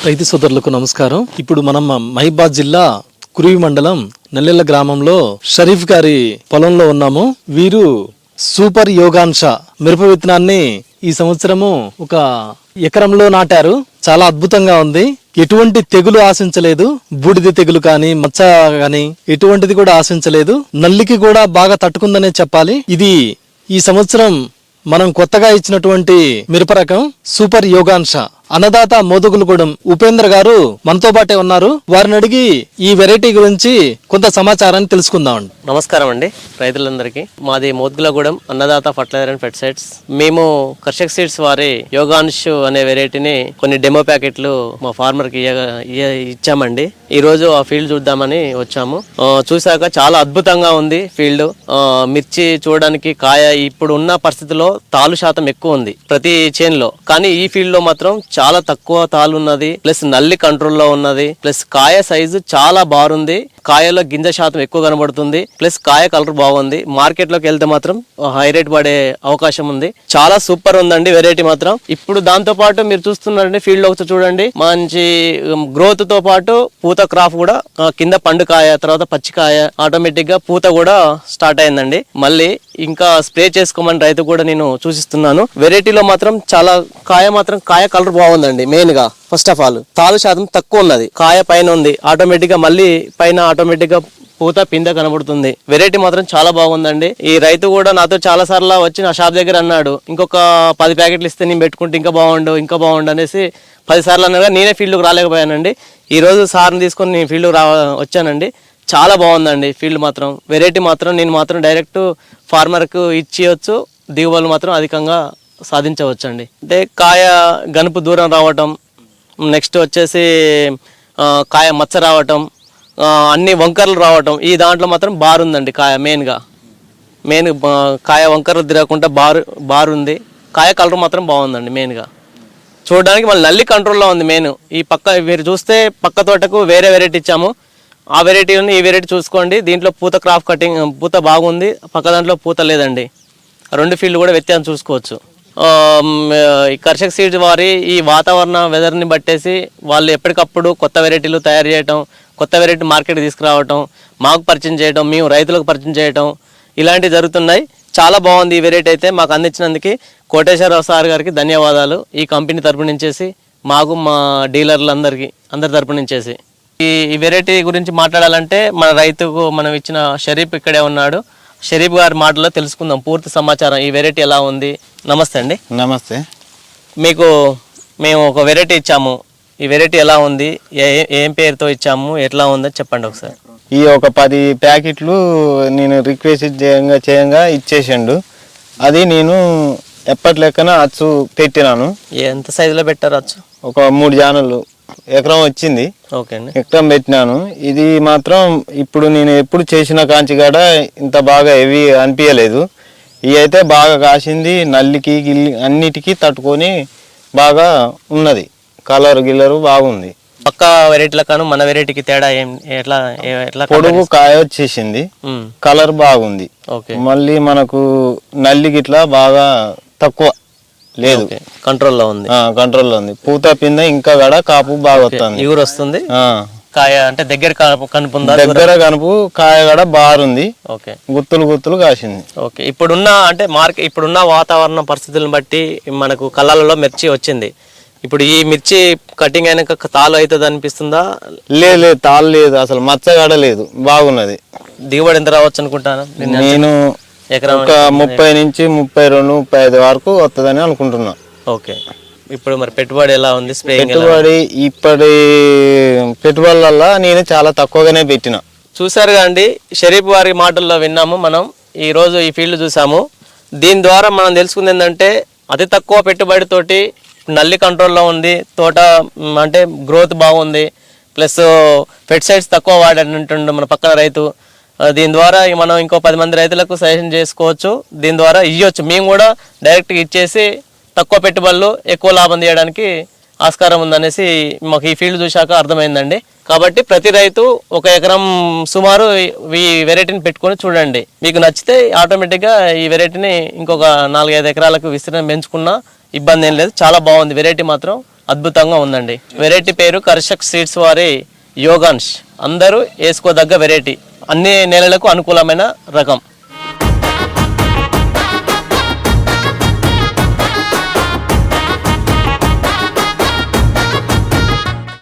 రైతు సోదరులకు నమస్కారం. ఇప్పుడు మనం మహిబాద్ జిల్లా కురివి మండలం నెల్లెల్ల గ్రామంలో షరీఫ్ గారి పొలంలో ఉన్నాము. వీరు సూపర్ యోగాంశ మిరప విత్తనాన్ని ఈ సంవత్సరము ఒక ఎకరంలో నాటారు. చాలా అద్భుతంగా ఉంది. ఎటువంటి తెగులు ఆశించలేదు. బూడిద తెగులు కానీ మచ్చ కానీ ఎటువంటిది కూడా ఆశించలేదు. నల్లికి కూడా బాగా తట్టుకుందనే చెప్పాలి. ఇది ఈ సంవత్సరం మనం కొత్తగా ఇచ్చినటువంటి మిరప రకం సూపర్ యోగాంశ. అన్నదాత మోదుగులగూడెం ఉపేంద్ర గారు మనతో పాటే ఉన్నారు. వారిని అడిగి ఈ వెరైటీ గురించి కొంత సమాచారాన్ని తెలుసుకుందాం. నమస్కారం అండి రైతులందరికీ. మాది మోదుగులగూడెం అన్నదాత ఫర్టిలైజర్ అండ్ పెస్టిసైడ్స్. మేము కర్షక్ సీడ్స్ వారి యోగాంశ్ అనే వెరైటీని కొన్ని డెమో ప్యాకెట్లు మా ఫార్మర్ కి ఇచ్చామండి. ఈ రోజు ఆ ఫీల్డ్ చూద్దామని వచ్చాము. చూసాక చాలా అద్భుతంగా ఉంది ఫీల్డ్. మిర్చి చూడడానికి కాయ ఇప్పుడు ఉన్న పరిస్థితిలో తాలు శాతం ఎక్కువ ఉంది ప్రతి చేన్ లో. కానీ ఈ ఫీల్డ్ లో మాత్రం చాలా తక్కువ తాలు ఉన్నది, ప్లస్ నల్లి కంట్రోల్లో ఉన్నది, ప్లస్ కాయ సైజు చాలా బాగుంది. కాయలో గింజ శాతం ఎక్కువ కనబడుతుంది, ప్లస్ కాయ కలర్ బాగుంది. మార్కెట్ లోకి వెళ్తే మాత్రం హై రేట్ పడే అవకాశం ఉంది. చాలా సూపర్ ఉందండి వెరైటీ మాత్రం. ఇప్పుడు దాంతో పాటు మీరు చూస్తున్నారండి ఫీల్డ్ లో చూడండి, మంచి గ్రోత్ తో పాటు పూత క్రాప్ కూడా కింద పండు కాయ తర్వాత పచ్చికాయ ఆటోమేటిక్ గా పూత కూడా స్టార్ట్ అయిందండి. మళ్ళీ ఇంకా స్ప్రే చేసుకోమని రైతు కూడా నేను సూచిస్తున్నాను. వెరైటీలో మాత్రం చాలా కాయ కలర్ బాగుందండి. మెయిన్ గా ఫస్ట్ ఆఫ్ ఆల్ తాలు శాతం తక్కువ ఉన్నది. కాయ పైన ఉంది, ఆటోమేటిక్ గా మళ్ళీ పైన ఆటోమేటిక్ గా పూత పింద కనబడుతుంది. వెరైటీ మాత్రం చాలా బాగుందండి. ఈ రైతు కూడా నాతో చాలా సార్లు వచ్చి నా షాప్ దగ్గర అన్నాడు, ఇంకొక 10 ప్యాకెట్లు ఇస్తే నేను పెట్టుకుంటే ఇంకా బాగుండు అనేసి 10 సార్లు అన్నాగా నేనే ఫీల్డ్కి రాలేకపోయానండి. ఈ రోజు సార్ని తీసుకొని నేను ఫీల్డ్కి వచ్చానండి. చాలా బాగుందండి ఫీల్డ్ మాత్రం. వెరైటీ మాత్రం నేను మాత్రం డైరెక్ట్ ఫార్మర్కు ఇచ్చేయచ్చు, దిగుబడులు మాత్రం అధికంగా సాధించవచ్చు అండి. అంటే కాయ గనుపు దూరం రావటం, నెక్స్ట్ వచ్చేసి కాయ మచ్చ రావటం, అన్ని వంకరలు రావటం, ఈ దాంట్లో మాత్రం బారుందండి కాయ. మెయిన్ కాయ వంకరలు తిరగకుండా బారుంది. కాయ కలర్ మాత్రం బాగుందండి. మెయిన్గా చూడడానికి మళ్ళీ నల్లి కంట్రోల్లో ఉంది. మెయిన్ ఈ పక్క మీరు చూస్తే పక్క తోటకు వేరే వెరైటీ ఇచ్చాము. ఆ వెరైటీ ఈ వెరైటీ చూసుకోండి. దీంట్లో పూత క్రాఫ్ కటింగ్ పూత బాగుంది, పక్క దాంట్లో పూత లేదండి. రెండు ఫీల్డ్ కూడా వ్యత్యాసం చూసుకోవచ్చు. ఈ కర్షక్ సీడ్స్ వారి ఈ వాతావరణ వెదర్ని బట్టేసి వాళ్ళు ఎప్పటికప్పుడు కొత్త వెరైటీలు తయారు చేయటం, కొత్త వెరైటీ మార్కెట్కి తీసుకురావటం, మాకు పరిచయం చేయడం, మేము రైతులకు పరిచయం చేయటం, ఇలాంటివి జరుగుతున్నాయి. చాలా బాగుంది ఈ వెరైటీ అయితే. మాకు అందించినందుకు కోటేశ్వరరావు సార్ గారికి ధన్యవాదాలు. ఈ కంపెనీ తరపు నుంచేసి మాకు మా డీలర్లందరికీ అందరి తరపు నుంచేసి ఈ వెరైటీ గురించి మాట్లాడాలంటే మన రైతుకు మనం ఇచ్చిన షరీఫ్ ఇక్కడే ఉన్నాడు. షరీఫ్ గారి మాటల్లో తెలుసుకుందాం పూర్తి సమాచారం. ఈ వెరైటీ ఎలా ఉంది? నమస్తే అండి. నమస్తే. మేము ఒక వెరైటీ ఇచ్చాము. ఈ వెరైటీ ఎలా ఉంది, ఏం పేరుతో ఇచ్చాము, ఎట్లా ఉందని చెప్పండి ఒకసారి. ఈ ఒక 10 ప్యాకెట్లు నేను రిక్వెస్ట్ చేయంగా ఇచ్చేసిండు. అది నేను ఎప్పటి లెక్కన అచ్చు పెట్టినాను. ఎంత సైజులో పెట్టారు అచ్చు? ఒక 3 జానలు ఎకరం వచ్చింది. ఓకే అండి. ఎకరం పెట్టినాను. ఇది మాత్రం ఇప్పుడు నేను ఎప్పుడు చేసిన కాంచిగాడ ఇంత బాగా హెవీ అనిపించలేదు. ఇవి అయితే బాగా కాసింది, నల్లికి అన్నిటికీ తట్టుకొని బాగా ఉన్నది. గిల్లరు బాగుంది. పక్క వెరైటీల కాను మన వెరైటీకి తేడా ఎట్లా? పొడుగు కాయ వచ్చేసింది, కలర్ బాగుంది. మళ్ళీ మనకు నల్లి గిట్లా బాగా తక్కువ లేదు, కంట్రోల్లో ఉంది. పూత పింద ఇంకా కూడా కాపు బాగా వస్తుంది, ఇగురు వస్తుంది. కాయ అంటే దగ్గర కనుపు కాయ కూడా బారుంది. ఓకే, గుత్తులు కాసింది. ఓకే. ఇప్పుడున్న వాతావరణ పరిస్థితులను బట్టి మనకు కళ్ళల్లో మిర్చి వచ్చింది. ఇప్పుడు ఈ మిర్చి కటింగ్ అయినాక తాలు అవుతుంది అనిపిస్తుందా? లేదు, తాలు లేదు, అసలు మచ్చగాడ లేదు, బాగున్నది. దిగుబడి ఎంత రావచ్చు అనుకుంటాను నేను? ఒక 30 నుంచి 32, 35 వరకు వస్తుందని అనుకుంటున్నా. ఓకే. ఇప్పుడు మరి పెట్టుబడి ఎలా ఉంది? ఇప్పటి పెట్టుబడుల నేను చాలా తక్కువగానే పెట్టిన. చూసారుగా అండి, షరీఫ్ వారి మాటల్లో విన్నాము మనం. ఈ రోజు ఈ ఫీల్డ్ చూసాము. దీని ద్వారా మనం తెలుసుకుంది ఏంటంటే అతి తక్కువ పెట్టుబడితోటి నల్లి కంట్రోల్లో ఉంది, తోట అంటే గ్రోత్ బాగుంది, ప్లస్ పెస్టిసైడ్స్ తక్కువ వాడినట్టుండే మన పక్కన రైతు. దీని ద్వారా మనం ఇంకో 10 మంది రైతులకు సజెషన్ చేసుకోవచ్చు. దీని ద్వారా ఇవ్వచ్చు. మేము కూడా డైరెక్ట్గా ఇచ్చేసి తక్కువ పెట్టుబడులు ఎక్కువ లాభం తీయడానికి ఆస్కారం ఉందనేసి మాకు ఈ ఫీల్డ్ చూశాక అర్థమైందండి. కాబట్టి ప్రతి రైతు ఒక ఎకరం సుమారు ఈ వెరైటీని పెట్టుకొని చూడండి. మీకు నచ్చితే ఆటోమేటిక్గా ఈ వెరైటీని ఇంకొక 4-5 ఎకరాలకు విస్తీర్ణం పెంచుకున్నా ఇబ్బంది ఏం లేదు. చాలా బాగుంది వెరైటీ మాత్రం అద్భుతంగా ఉందండి. వెరైటీ పేరు కర్షక్ సీడ్స్ వారి యోగాన్ష్. అందరూ వేసుకోదగ్గ వెరైటీ, అన్ని నేలలకు అనుకూలమైన రకం.